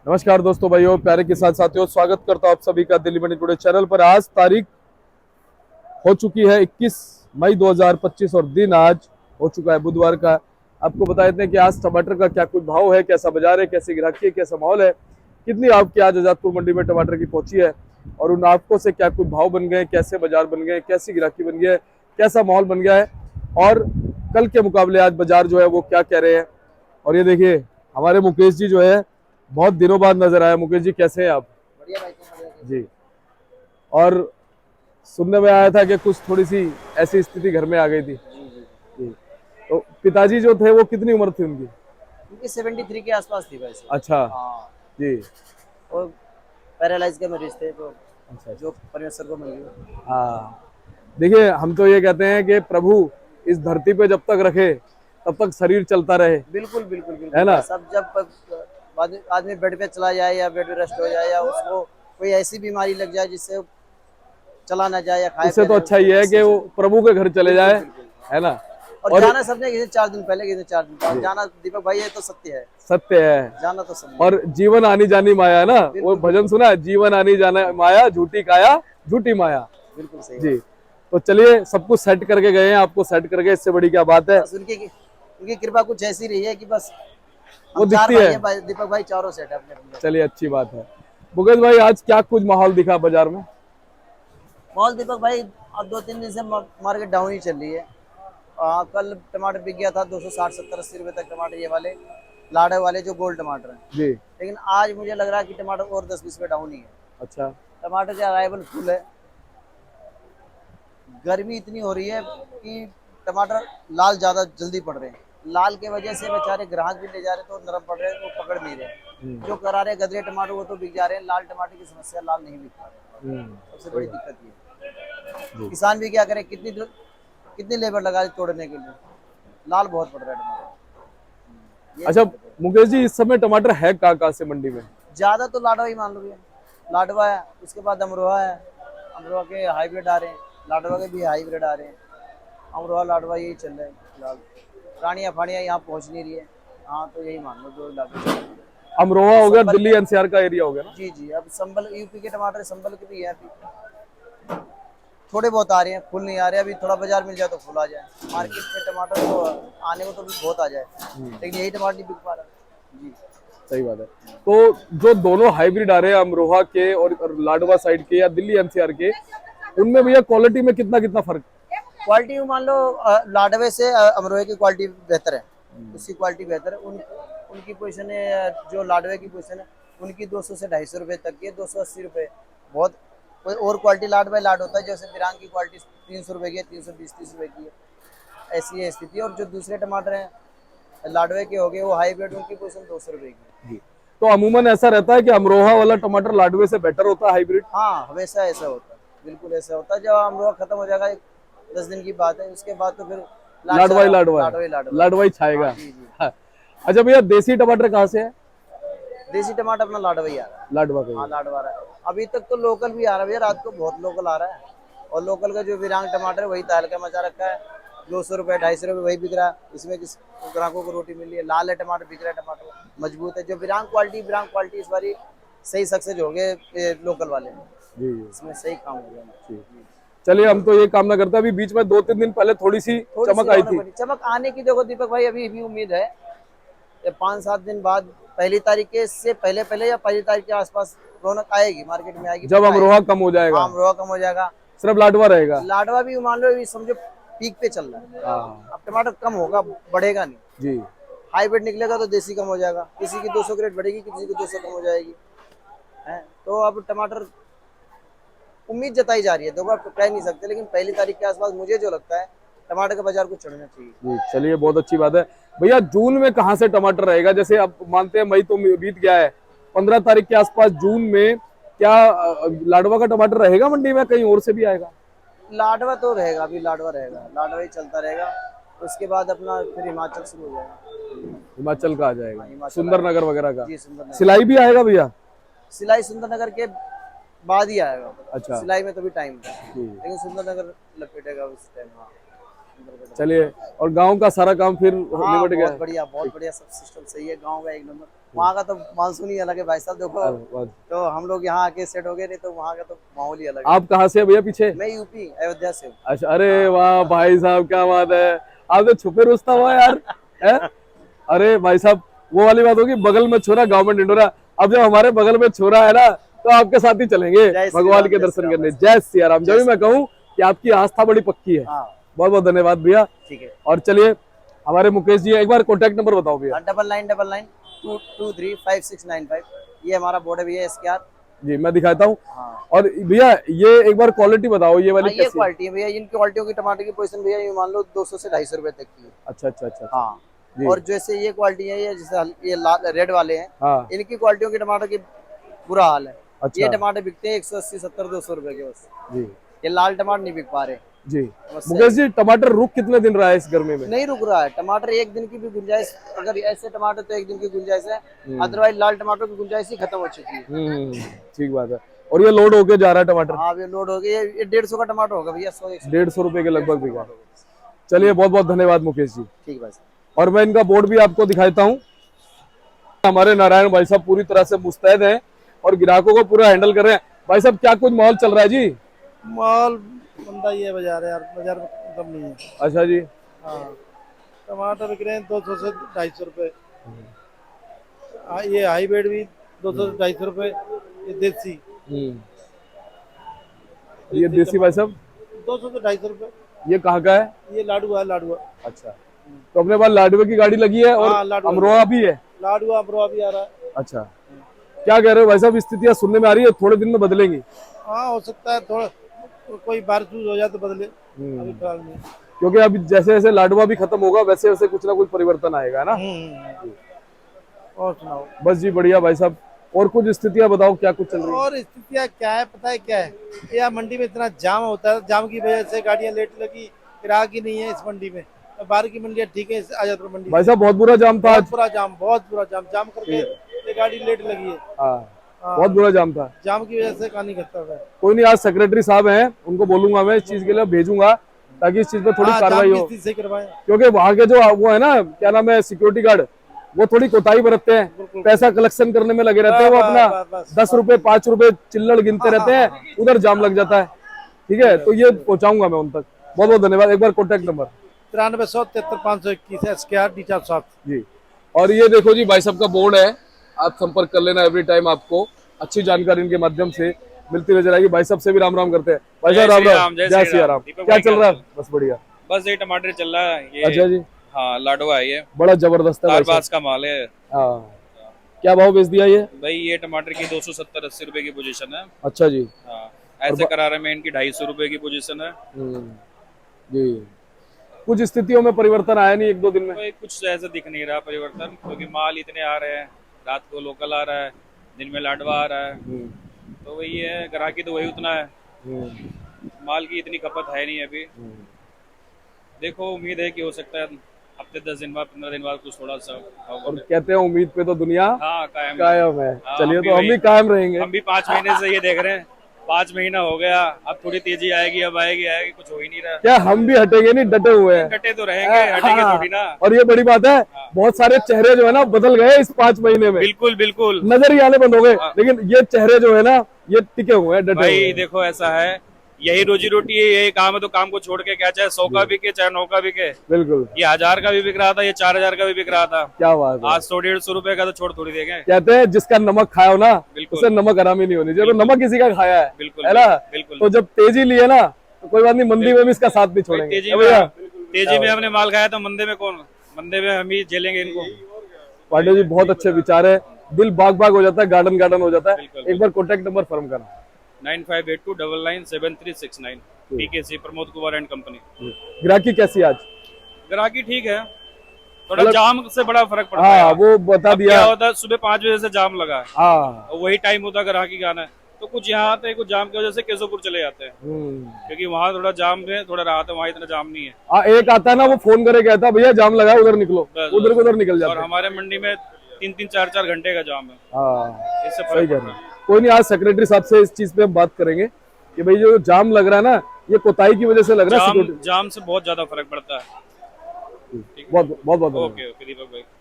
नमस्कार दोस्तों, भाइयों, प्यारे के साथ साथियों, स्वागत करता हूं आप सभी का दिल्ली मंडी टुडे चैनल पर। आज तारीख हो चुकी है 21 मई 2025 और दिन आज हो चुका है बुधवार का। आपको बता देते हैं कि आज टमाटर का क्या कुछ भाव है, कैसा बाजार है, कैसी ग्राहकी है, कैसा माहौल है, कितनी आपकी आज आजादपुर मंडी में टमाटर की पहुंची है और उन आपको से क्या कुछ भाव बन गए, कैसे बाजार बन गए, कैसी ग्राहकी बन गई है, कैसा माहौल बन गया है और कल के मुकाबले आज बाजार जो है वो क्या कह रहे हैं। और ये देखिए हमारे मुकेश जी जो है बहुत दिनों बाद नजर आया। मुकेश जी कैसे हैं आप? बढ़िया भाई, तुम बढ़िया। जी। और सुनने में आया था कि कुछ थोड़ी सी ऐसी स्थिति घर में आ गई थी। जी जी। जी। तो पिताजी जो थे वो कितनी उम्र थी उनकी? उनकी 73 के आसपास थी वैसे। अच्छा। हाँ। जी। वो पैरालाइज के मरीज थे तो अच्छा जो अच्छा। परमेश्वर को मिल गया। हाँ, देखिए हम तो ये कहते हैं कि प्रभु इस धरती पे जब तक रखे तब तक शरीर चलता रहे, बिल्कुल बिल्कुल है बिल्कुल ना? भाई, सब जब आदमी बेड पे चला जाए या बेड पे रेस्ट हो जाए या उसको कोई ऐसी बीमारी लग जाए जिससे वो चला ना जाए या खाए उससे पिए तो रहे, अच्छा उसको ये है कि इससे वो चले। प्रभु के घर चले बिल्कुल जाए, बिल्कुल, है हाँ। ना? और और जाना सबने किसी 4 दिन पहले, किसी 4 दिन बाद जी, जाना। दीपक भाई ये तो सत्य है, सत्य है। जाना तो सबने। और जीवन आनी जानी माया है ना, वो बिल्कुल भजन बिल्कुल सुना है, जीवन आनी जाना माया, झूठी काया झूठी माया। बिल्कुल सही जी। बात। तो चलिए सब कुछ सेट करके गए हैं, आपको सेट करके, इससे बड़ी क्या बात है। बस उनकी कृपा कुछ ऐसी रही है कि बस वो हम 4 दिखती भाई है। हैं दीपक भाई, चारों सेट है अपने अपने। चलिए अच्छी बात है। मुकेश भाई आज क्या कुछ माहौल दिखा बाजार में? माहौल दीपक भाई अब 2-3 दिन से मार्केट डाउन ही चल रही है। कल टमाटर बिक गया था 260, 70, 80 रुपए तक टमाटर, ये वाले लाड़े वाले जो गोल टमाटर हैं। जी। लेकिन आज मुझे लग रहा है कि टमाटर और 10-20 रुपए डाउन ही है। अच्छा। टमाटर का अराइवल फुल है। गर्मी इतनी हो रही है कि टमाटर लाल ज़्यादा जल्दी पड़ रहे हैं। लाल के वजह से बेचारे ग्राहक भी ले जा रहे तो नरम पड़ रहे हैं, वो पकड़ नहीं रहे। जो करा रहे गदरे टमाटर वो तो बिक जा रहे हैं, लाल टमाटर की समस्या, लाल नहीं बिक पा रहे। सबसे सही बड़ी बात। दिक्कत ये है। जी। किसान भी क्या करे, कितनी लेबर लगा दी तोड़ने के लिए, लाल बहुत पड़ रहा है टमाटर, ये अच्छा दिक्कत है। मुकेश जी, इस समय टमाटर है कहाँ से मंडी में? ज्यादा तो लाडवा ही मान लो भैया। लाडवा है, उसके बाद अमरोहा है। अमरोहा के हाइब्रिड आ रहे हैं, लाडवा के भी हाइब्रिड आ रहे हैं। अमरोहा लाडवा यही चल रहा है फिलहाल। रानिया फाड़िया यहाँ पहुँच नहीं रही है। हाँ तो यही मान लो, जो लागू चल रही है। अमरोहा हो गया, संभल दिल्ली के, एनसीआर का एरिया हो गया ना? जी जी, अब संभल यूपी के टमाटर संभल के भी है अभी। थोड़े बहुत आ रहे हैं, फुल नहीं आ रहे। अभी थोड़ा बाजार मिल जाए तो फुल आ जाए। मार्केट में टमाटर तो आने को तो भी बहुत आ जाए, लेकिन यही टमाटर नहीं बिक पा रहा। जी सही बात है। तो जो दोनों हाइब्रिड आ रहे हैं अमरोहा के और लाडवा साइड के या दिल्ली एनसीआर के, उनमें भैया क्वालिटी में कितना कितना फर्क? क्वालिटी मान लो लाडवे से अमरोहे की क्वालिटी बेहतर है। उसकी क्वालिटी बेहतर है। उनकी पोजीशन है, जो लाडवे की पोजीशन है उनकी 200 से 250 रुपए तक की है, 280 रुपए बहुत। कोई और क्वालिटी लाड बाय लाड होता है, जैसे बिरान की क्वालिटी 300 रुपए की है, 320-30 रुपए की है, ऐसी है स्थिति। और जो दूसरे टमाटर हैं लाडवे के हो गए वो हाईब्रिड, उनकी पोजीशन 200 रुपए की है। जी। तो अमूमन ऐसा रहता है कि अमरोहा वाला टमाटर लाडवे से बेटर होता है हाइब्रिड? हाँ हमेशा ऐसा होता है, बिल्कुल ऐसा होता है। जब अमरोहा खत्म हो जाएगा 10 दिन की बात है, उसके बाद तो फिर लाडवा ही लाडवा लाडवा ही है, लाडवा। लाडवा ही हाँ छाएगा। जी जी। हाँ। अच्छा भैया, देसी टमाटर कहाँ से है? देसी टमाटर अपना लाडवा ही आ रहा है। लाडवा का ही हाँ है। लाडवा आ रहा है। अभी तक तो लोकल भी आ रहा है भैया, रात को बहुत लोकल आ रहा है। और लोकल का जो विरांग टमाटर है वही तहलका मचा रखा है। 200 रुपए 250 रुपए वही बिक रहा है। इसमें किस ग्राहकों को रोटी मिल रही है। लाल है टमाटर, बिक रहा है टमाटर, मजबूत है। जो विरांग क्वालिटी इस बारी सही सक्सेस हो गए लोकल वाले में। जी जी इसमें सही काम हो गया। जी। चलिए हम तो ये कामना करते हैं। अभी बीच में 2-3 दिन पहले थोड़ी सी थोड़ी सी चमक आई रौनक थी। बनी, चमक आने की देखो दीपक भाई, अभी भी उम्मीद है। ये 5-7 दिन बाद, पहली तारीख के से पहले पहले या पहली तारीख के आसपास रौनक आएगी, मार्केट में आएगी, जब पक्का अमरोहा आएगी। कम हो जाएगा, आम रोहा कम हो जाएगा। सिर्फ लाडवा रहेगा। लाडवा भी मान लो अभी समझो पीक पे चल रहा है। हाँ। अब टमाटर कम होगा, बढ़ेगा नहीं। जी। हाइब्रिड निकलेगा तो देसी कम हो जाएगा। किसी की 200 ग्रेड बढ़ेगी, किसी की 200 कम हो जाएगी, है। तो अब टमाटर उम्मीद जताई जा रही है, दोबारा तो कह नहीं सकते, लेकिन पहली तारीख के आसपास मुझे जो लगता है टमाटर का बाजार को चढ़ना चाहिए। जी चलिए बहुत अच्छी बात है। भैया जून में कहाँ से टमाटर रहेगा? जैसे अब मानते हैं मई तो बीत गया है, 15 तारीख के आसपास जून में क्या लाडवा का टमाटर रहेगा मंडी में, कहीं और से भी आएगा? लाडवा तो रहेगा, अभी लाडवा रहेगा, लाडवा ही चलता रहेगा। उसके बाद अपना फिर हिमाचल शुरू हो जाएगा। हिमाचल का आ जाएगा, हाँ हिमाचल सुंदरनगर आएगा। वगैरह का। जी सुंदरनगर। सिलाई भी आएगा भैया? सिलाई सुंदरनगर के बाद ही आएगा। अच्छा। सिलाई में तो भी टाइम है, जी। लेकिन सुंदरनगर लपेटेगा उस टाइम। हाँ चलिए, और गांव का सारा काम फिर हाँ निपट गया बहुत है? बढ़िया, बहुत बढ़िया, सब सिस्टम सही है। गाँव का एक नंबर। वहाँ का तो मानसून ही अलग है भाई साहब, देखो बस। तो हम लोग यहाँ आके सेट हो गए, नहीं तो वहाँ का तो माहौल ही अलग है। आप कहाँ से हैं भैया पीछे? मैं यूपी अयोध्या से हूँ। अच्छा, अरे वाह भाई साहब, क्या बात है, आप तो छुपे रुस्तम हो यार। है? अरे भाई साहब, वो वाली बात होगी, बगल में छोरा गाँव में ढिंडोरा। अब जब हमारे बगल में छोरा है ना, तो आपके साथ ही चलेंगे जय श्री भगवान राम, के जय दर्शन श्री राम करने। भाई जय सिया राम। जब भी मैं कहूँ कि आपकी आस्था बड़ी पक्की है। हाँ बहुत बहुत धन्यवाद भैया। ठीक है। और चलिए, हमारे मुकेश जी, एक बार कॉन्टेक्ट नंबर बताओ भैया। 99992235 ये हमारा बोर्ड है भैया, SKR। जी, मैं दिखाता हूँ। हाँ और भैया ये एक बार क्वालिटी बताओ, ये वाली हाँ, ये कैसी है? क्वालिटी है भैया, इन क्वालिटियों की टमाटर की पोजीशन भैया ये मान लो 200 से 250 रुपए तक की है। अच्छा अच्छा अच्छा। हाँ जी। और जैसे ये क्वालिटी है, ये जैसे ये लाल रेड वाले हैं, हाँ। इनकी क्वालिटियों के टमाटर की बुरा हाल है। अच्छा। ये टमाटर बिकते हैं 180 70 200 रुपए के बस। जी ये लाल टमाटर नहीं बिक पा रहे। जी। बस मुकेश जी, टमाटर रुक कितने दिन रहा है इस गर्मी में? नहीं रुक रहा है टमाटर, एक दिन की भी गुंजाइश, अगर ऐसे टमाटर तो एक दिन की गुंजाइश है, अदरवाइज लाल टमाटर की गुंजाइश ही खत्म हो चुकी है। ठीक बात है। और ये लोड होके जा रहा है टमाटर? हाँ ये लोड हो गया, ये 150 का टमाटर होगा भैया, 100 150 रुपए के लगभग बिका। चलिए, बहुत बहुत धन्यवाद मुकेश जी। ठीक है। और मैं इनका बोर्ड भी आपको दिखाता हूँ। हमारे नारायण भाई साहब पूरी तरह से मुस्तैद हैं और ग्राहकों को पूरा हैंडल कर रहे हैं। भाई साहब, क्या कुछ माहौल चल रहा है जी? माल मंदा ही है बाजार यार, बाजार में कम नहीं है। अच्छा जी। हाँ टमाटर बिक रहे हैं 200 से 250 रुपए। ये हाईब्रिड भी 200 से 250 रुपए। ये देसी ये देसी भाई साहब 200 से 250 रुपए। ये कहाँ का है? ये लाडुआ है, लाडुआ। अच्छा, तो अपने पास लाडवे की गाड़ी लगी है और हाँ, लाडवा अमरोहा भी है। लाडुआ अमरोहा भी आ रहा है। अच्छा, क्या कह रहे हो भाई साहब, स्थितियां सुनने में आ रही है थोड़े दिन में बदलेंगी? हाँ हो सकता है, थोड़ा कोई बारिश हो जाए तो बदले, अभी फिलहाल नहीं। क्योंकि अभी जैसे जैसे लाडवा भी खत्म होगा, वैसे वैसे कुछ ना कुछ परिवर्तन आएगा ना। और सुनाओ। बस जी बढ़िया भाई साहब। और कुछ स्थितियां बताओ, क्या कुछ चल रही है? और स्थितियाँ क्या है, पता है क्या है, यहाँ मंडी में इतना जाम होता है, जाम की वजह से गाड़ियाँ लेट लगी, ग्राहक ही नहीं है इस मंडी में। बाहर की मंडियाँ ठीक है, आजादपुर मंडी भाई साहब बहुत बुरा जाम था आज। बहुत बुरा जाम, बहुत बुरा जाम, जाम करके ये गाड़ी लेट लगी है। हाँ, बहुत बुरा जाम था। जाम की वजह से कहानी करता है। कोई नहीं, आज सेक्रेटरी साहब हैं, उनको बोलूंगा मैं, इस चीज के लिए भेजूंगा ताकि इस चीज पे थोड़ी कार्रवाई हो। से करवाएं। क्योंकि वहां के जो वो है ना, क्या नाम है, सिक्योरिटी गार्ड, वो थोड़ी कोताही बरतते हैं, पैसा कलेक्शन करने में लगे रहते हैं। वो अपना 10 रुपए 5 रुपए चिल्लड़ गिनते रहते हैं, उधर जाम लग जाता है। ठीक है, तो ये पहुंचाऊंगा मैं उन तक। बहुत बहुत धन्यवाद। एक बार कॉन्टेक्ट नंबर 9373 SKR डीचा 7 जी। और ये देखो जी, भाई साहब का बोर्ड है, आप संपर्क कर लेना। एवरी टाइम आपको अच्छी जानकारी इनके माध्यम से मिलती नजर आएगी। भाई साहब से भी राम राम करते हैं। भाई साहब राम राम, जय सिया राम। क्या चल रहा है? बस बढ़िया, बस ये टमाटर चल रहा है ये। अच्छा जी। हाँ लाडवा है ये, बड़ा जबरदस्त है भाई साहब। बास का माल है। हाँ, क्या भाव बेच दिया ये? भाई ये टमाटर की 270-80 रुपए की पोजीशन है। अच्छा जी। हाँ, ऐसे करारे में इनकी 250 रुपए की पोजीशन है। जी। कुछ स्थितियों में परिवर्तन आया नहीं एक दो दिन में? कोई कुछ ऐसा दिख नहीं रहा परिवर्तन, क्योंकि माल इतने आ रहे हैं, रात को लोकल आ रहा है, दिन में लाडवा आ रहा है, तो वही है, ग्राहकी तो वही उतना है, माल की इतनी खपत है नहीं अभी। देखो, उम्मीद है कि हो सकता है हफ्ते 10 दिन बाद 15 दिन बाद कुछ थोड़ा सा। और कहते हैं उम्मीद पे तो दुनिया हाँ कायम है। हाँ, चलिए, तो हम भी कायम रहेंगे। हम भी 5 महीने से ये देख रहे हैं, 5 महीना हो गया, अब थोड़ी तेजी आएगी, अब आएगी, कुछ हो ही नहीं रहा। क्या हम भी हटेंगे नहीं? डटे हुए हैं। डटे तो रहेंगे, हटेंगे हाँ। थोड़ी ना। और ये बड़ी बात है, बहुत सारे चेहरे जो है ना बदल गए इस 5 महीने में। बिल्कुल बिल्कुल, नजर ही आने बंद हो गए, लेकिन ये चेहरे जो है ना, ये टिके हुए हैं, डटे हुए भाई हैं। देखो ऐसा है, यही रोजी रोटी है, यही काम है, तो काम को छोड़ के क्या, चाहे 100 का बिके चाहे 9 का बिके। बिल्कुल। ये 1000 का भी बिक रहा था, ये 4000 का भी बिक रहा था। क्या बात है। आज 100-150 रुपए का तो छोड़ थोड़ी देंगे। कहते हैं जिसका नमक खाया हो ना, बिल्कुल। उसे नमक हरामी नहीं होनी चाहिए। तो नमक किसी का खाया है, बिल्कुल है ना? बिल्कुल। तो जब तेजी लिए ना, तो कोई बात नहीं, मंदी में भी इसका साथ नहीं छोड़ेंगे। तेजी में हमने माल खाया, तो मंदे में कौन, मंदे में हम ही झेलेंगे इनको। पांडे जी, बहुत अच्छे विचार है, दिल बाग बाग हो जाता है, गार्डन गार्डन हो जाता है। बिल्कुल। एक बार कॉन्टेक्ट नंबर फर्म करना। 9582997369 PKC Pramod Kumar and company. ग्राहकी कैसी आज? ग्राहकी ठीक है, थोड़ा जाम से बड़ा फर्क पड़ता हाँ, है। वो बता अब दिया। क्या होता है, सुबह 5 बजे से जाम लगा है, हाँ। और वही टाइम होता है ग्राहकी का आना है, तो कुछ यहाँ आते हैं, कुछ जाम की वजह से केशवपुर चले जाते हैं, क्योंकि वहाँ थोड़ा जाम में थोड़ा राहत है, वहाँ इतना जाम नहीं है। एक आता है ना, वो फोन करे कहता भैया जाम लगा है, उधर निकलो, उधर को उधर निकल जाते और हमारे मंडी में 3-3, 4-4 घंटे का जाम है। हाँ, इससे सही फर्क कह पड़ता रहे है। हैं। कोई नहीं, आज सेक्रेटरी साहब से इस चीज पे हम बात करेंगे कि भाई जो जाम लग रहा है ना, ये कोताही की वजह से लग रहा है। जाम से बहुत ज्यादा फर्क पड़ता है। बहुत बहुत बहुत ओके ओके दीपक भाई।